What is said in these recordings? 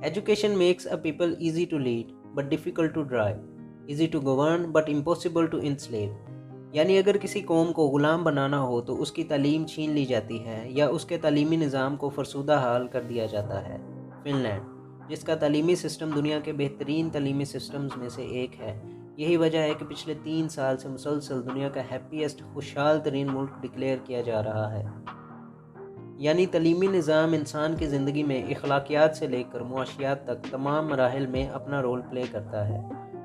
Education makes a people easy to lead but difficult to drive, easy to govern but impossible to enslave. यानी अगर किसी कौम को ग़ुलाम बनाना हो तो उसकी तालीम छीन ली जाती है या उसके तालीमी निज़ाम को फरसूदा हाल कर दिया जाता है। फ़िनलैंड, जिसका तालीमी सिस्टम दुनिया के बेहतरीन तालीमी सिस्टम्स में से एक है, यही वजह है कि पिछले 3 साल से मुसलसल दुनिया का हैप्पीएस्ट खुशहाल तरीन मुल्क डिक्लेयर किया जा रहा है। यानी तालीमी निज़ाम इंसान की ज़िंदगी में अखलाकियात से लेकर मुआशियात तक तमाम मराहिल में अपना रोल प्ले करता है।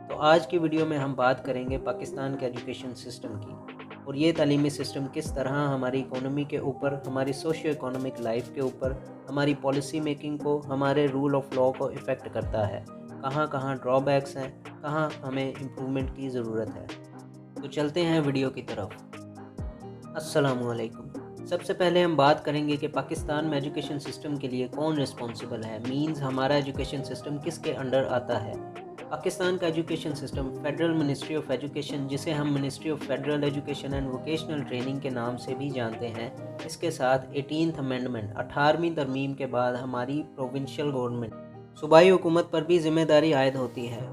तो आज की वीडियो में हम बात करेंगे पाकिस्तान के एजुकेशन सिस्टम की और ये तालीमी सिस्टम किस तरह हमारी इकोनॉमी के ऊपर, हमारी सोशियो इकोनॉमिक लाइफ के ऊपर, हमारी पॉलिसी मेकिंग को, हमारे रूल ऑफ लॉ को इफ़ेक्ट करता है, कहाँ कहाँ ड्रॉबैक्स हैं, कहाँ हमें इम्प्रूवमेंट की ज़रूरत है। तो चलते हैं वीडियो की तरफ। अस्सलामुअलैकुम। सबसे पहले हम बात करेंगे कि पाकिस्तान में एजुकेशन सिस्टम के लिए कौन रिस्पॉन्सिबल है, मींस हमारा एजुकेशन सिस्टम किसके अंडर आता है। पाकिस्तान का education system federal ministry of education, जिसे हम ministry of federal education and vocational training के नाम से भी जानते हैं, इसके साथ 18th अमेंडमेंट 18वीं तरमीम के बाद हमारी प्रोविंशियल गवर्नमेंट सूबाई हुकूमत पर भी जिम्मेदारी आयद होती है।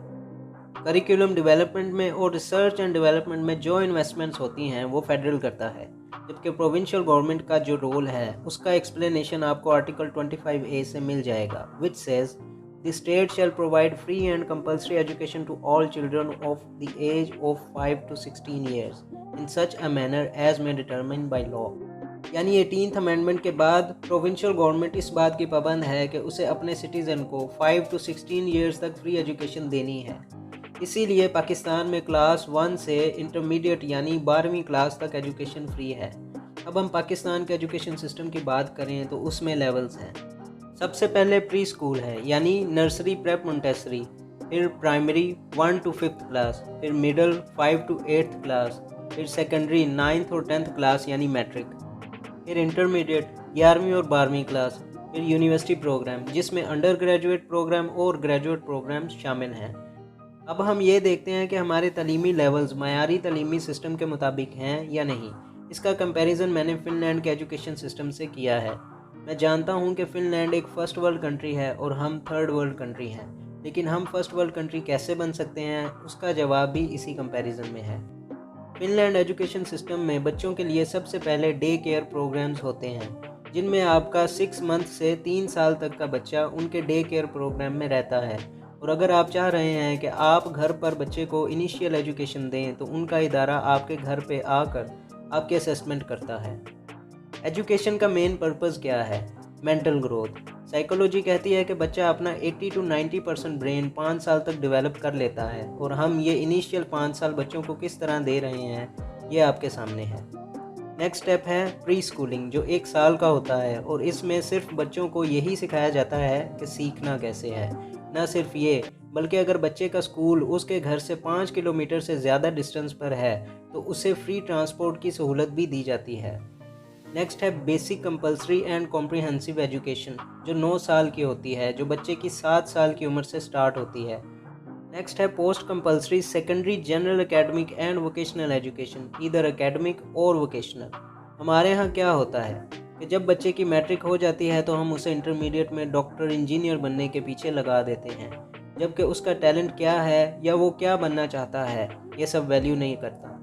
करिकुलम डेवलपमेंट में और रिसर्च एंड डेवलपमेंट में जो इन्वेस्टमेंट्स होती हैं वो फेडरल करता है, जबकि प्रोविंशियल गवर्नमेंट का जो रोल है उसका एक्सप्लेनेशन आपको आर्टिकल 25A से मिल जाएगा, which says the state shall provide free and compulsory education to all children of the age of 5 to 16 years in such a manner as may determined by law. यानी 18th amendment के बाद provincial government इस बात की पाबंद है कि उसे अपने सिटीज़न को 5 to 16 ईयर्स तक फ्री एजुकेशन देनी है। इसीलिए पाकिस्तान में क्लास 1 से इंटरमीडिएट यानी 12वीं क्लास तक एजुकेशन फ्री है। अब हम पाकिस्तान के एजुकेशन सिस्टम की बात करें तो उसमें लेवल्स हैं। सबसे पहले प्री स्कूल है, यानी नर्सरी, प्रेप, मोंटेसरी, फिर प्राइमरी 1 to 5th क्लास, फिर मिडल 5 to 8th क्लास, फिर सेकेंडरी 9th और 10th क्लास यानी मैट्रिक, फिर इंटरमीडिएट 11वीं और 12वीं क्लास, फिर यूनिवर्सिटी प्रोग्राम जिसमें अंडर ग्रेजुएट प्रोग्राम और ग्रेजुएट प्रोग्राम शामिल हैं। अब हम ये देखते हैं कि हमारे तालीमी लेवल्स मयारी तालीमी सिस्टम के मुताबिक हैं या नहीं। इसका कंपैरिजन मैंने फ़िनलैंड के एजुकेशन सिस्टम से किया है। मैं जानता हूँ कि फ़िनलैंड एक फ़र्स्ट वर्ल्ड कंट्री है और हम थर्ड वर्ल्ड कंट्री हैं, लेकिन हम फर्स्ट वर्ल्ड कंट्री कैसे बन सकते हैं, उसका जवाब भी इसी कंपैरिजन में है। फ़िनलैंड एजुकेशन सिस्टम में बच्चों के लिए सबसे पहले डे केयर प्रोग्राम्स होते हैं, जिनमें आपका 6 मंथ से 3 साल तक का बच्चा उनके डे केयर प्रोग्राम में रहता है। और अगर आप चाह रहे हैं कि आप घर पर बच्चे को इनिशियल एजुकेशन दें तो उनका इदारा आपके घर पे आकर आपकी असेसमेंट करता है। एजुकेशन का मेन पर्पस क्या है? Mental growth. साइकोलॉजी कहती है कि बच्चा अपना 80 to 90% ब्रेन 5 साल तक डेवलप कर लेता है और हम ये इनिशियल 5 साल बच्चों को किस तरह दे रहे हैं ये आपके सामने है। नेक्स्ट स्टेप है प्री स्कूलिंग, जो 1 साल का होता है और इसमें सिर्फ बच्चों को यही सिखाया जाता है कि सीखना कैसे है। ना सिर्फ ये, बल्कि अगर बच्चे का स्कूल उसके घर से 5 किलोमीटर से ज़्यादा डिस्टेंस पर है तो उसे फ्री ट्रांसपोर्ट की सहूलत भी दी जाती है। नेक्स्ट है basic compulsory and comprehensive education, जो 9 साल की होती है, जो बच्चे की 7 साल की उम्र से स्टार्ट होती है। नेक्स्ट है post compulsory secondary general academic and vocational education, इधर एकेडमिक और वोकेशनल। हमारे यहाँ क्या होता है कि जब बच्चे की मैट्रिक हो जाती है तो हम उसे इंटरमीडिएट में डॉक्टर, इंजीनियर बनने के पीछे लगा देते हैं, जबकि उसका टैलेंट क्या है या वो क्या बनना चाहता है ये सब वैल्यू नहीं करता।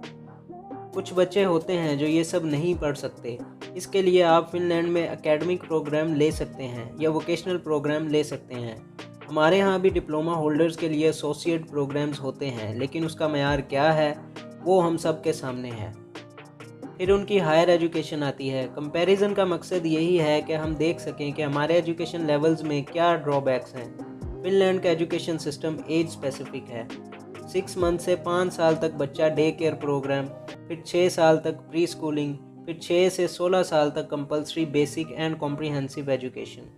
कुछ बच्चे होते हैं जो ये सब नहीं पढ़ सकते, इसके लिए आप फिनलैंड में एकेडमिक प्रोग्राम ले सकते हैं या वोकेशनल प्रोग्राम ले सकते हैं। हमारे यहाँ भी डिप्लोमा होल्डर्स के लिए एसोसिएट प्रोग्राम्स होते हैं, लेकिन उसका मयार क्या है वो हम सब के सामने है। फिर उनकी हायर एजुकेशन आती है। कंपैरिजन का मकसद यही है कि हम देख सकें कि हमारे एजुकेशन लेवल्स में क्या ड्रॉबैक्स हैं। फिनलैंड का एजुकेशन सिस्टम एज स्पेसिफिक है। 6 मंथ से 5 साल तक बच्चा डे केयर प्रोग्राम, फिर 6 साल तक प्री स्कूलिंग, फिर 6 से 16 साल तक compulsory basic and comprehensive education.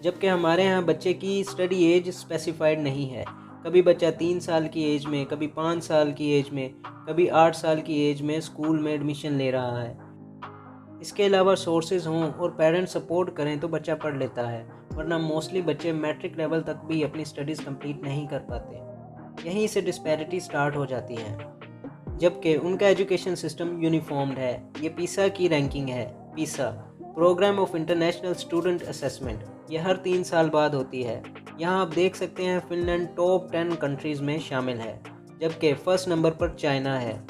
जबकि हमारे यहाँ बच्चे की स्टडी एज स्पेसिफाइड नहीं है। कभी बच्चा 3 साल की एज में, कभी 5 साल की एज में, कभी 8 साल की एज में स्कूल में एडमिशन ले रहा है। इसके अलावा सोर्सेज हों और पेरेंट्स सपोर्ट करें तो बच्चा पढ़ लेता है, वरना मोस्टली बच्चे मैट्रिक लेवल तक भी अपनी स्टडीज़ कंप्लीट नहीं कर पाते। यहीं से डिस्पैरिटी स्टार्ट हो जाती है। जबकि उनका एजुकेशन सिस्टम यूनिफॉर्म्ड है। ये पीसा की रैंकिंग है। PISA programme of international student assessment, ये हर 3 साल बाद होती है। यहाँ आप देख सकते हैं फिनलैंड टॉप 10 कंट्रीज़ में शामिल है, जबकि फर्स्ट नंबर पर चाइना है।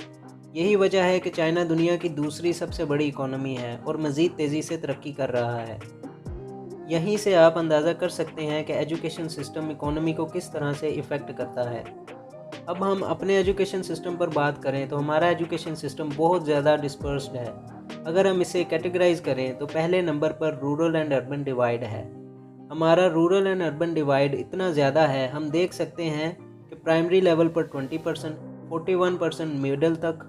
यही वजह है कि चाइना दुनिया की दूसरी सबसे बड़ी इकोनॉमी है और मज़ीद तेज़ी से तरक्की कर रहा है। यहीं से आप अंदाज़ा कर सकते हैं कि एजुकेशन सिस्टम इकोनॉमी को किस तरह से इफ़ेक्ट करता है। अब हम अपने एजुकेशन सिस्टम पर बात करें तो हमारा एजुकेशन सिस्टम बहुत ज़्यादा डिस्पर्स्ड है। अगर हम इसे कैटेगराइज करें तो पहले नंबर पर रूरल एंड अर्बन डिवाइड है। हमारा रूरल एंड अर्बन डिवाइड इतना ज़्यादा है, हम देख सकते हैं कि प्राइमरी लेवल पर 20%, 41% मिडिल तक,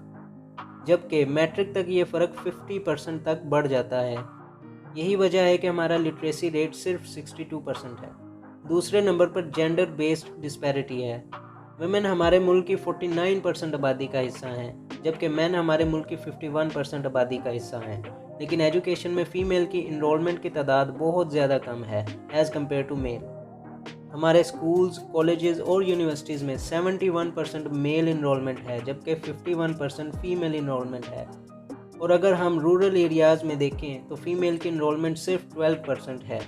जबकि मैट्रिक तक ये फ़र्क 50% तक बढ़ जाता है। यही वजह है कि हमारा लिटरेसी रेट सिर्फ 62% है। दूसरे नंबर पर जेंडर बेस्ड डिस्पैरिटी है। वुमेन हमारे मुल्क की 49% आबादी का हिस्सा हैं, जबकि मैन हमारे मुल्क की 51% आबादी का हिस्सा हैं। लेकिन एजुकेशन में फ़ीमेल की इनरोलमेंट की तादाद बहुत ज़्यादा कम है एज़ कम्पेयर टू मेल। हमारे स्कूल्स, कॉलेजेस और यूनिवर्सिटीज़ में 71% मेल इनरोलमेंट है, जबकि 51% फ़ीमेल इनरोलमेंट है। और अगर हम रूरल एरियाज़ में देखें तो फ़ीमेल की इनरोलमेंट सिर्फ 12% है।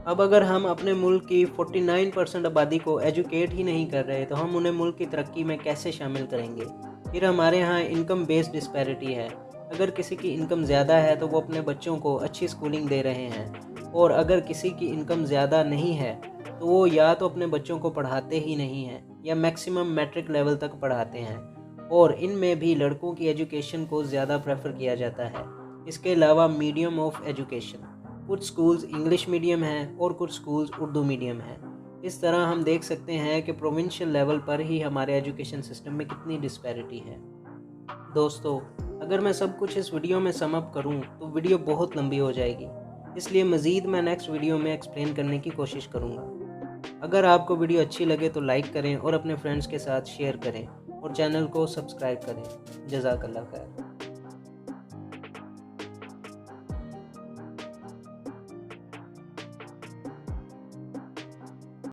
अब अगर हम अपने मुल्क की 49% आबादी को एजुकेट ही नहीं कर रहे तो हम उन्हें मुल्क की तरक्की में कैसे शामिल करेंगे। फिर हमारे यहाँ इनकम बेस्ड डिस्पैरिटी है। अगर किसी की इनकम ज़्यादा है तो वो अपने बच्चों को अच्छी स्कूलिंग दे रहे हैं, और अगर किसी की इनकम ज़्यादा नहीं है तो वो या तो अपने बच्चों को पढ़ाते ही नहीं हैं या मैक्सिमम मैट्रिक लेवल तक पढ़ाते हैं, और इनमें भी लड़कों की एजुकेशन को ज़्यादा प्रेफर किया जाता है। इसके अलावा मीडियम ऑफ एजुकेशन, कुछ स्कूल्स इंग्लिश मीडियम हैं और कुछ स्कूल्स उर्दू मीडियम हैं। इस तरह हम देख सकते हैं कि प्रोविंशियल लेवल पर ही हमारे एजुकेशन सिस्टम में कितनी डिस्पैरिटी है। दोस्तों, अगर मैं सब कुछ इस वीडियो में सम अप करूं तो वीडियो बहुत लंबी हो जाएगी, इसलिए मज़ीद मैं नेक्स्ट वीडियो में एक्सप्लेन करने की कोशिश करूंगा। अगर आपको वीडियो अच्छी लगे तो लाइक करें और अपने फ्रेंड्स के साथ शेयर करें और चैनल को सब्सक्राइब करें। जज़ाकल्लाह खैर।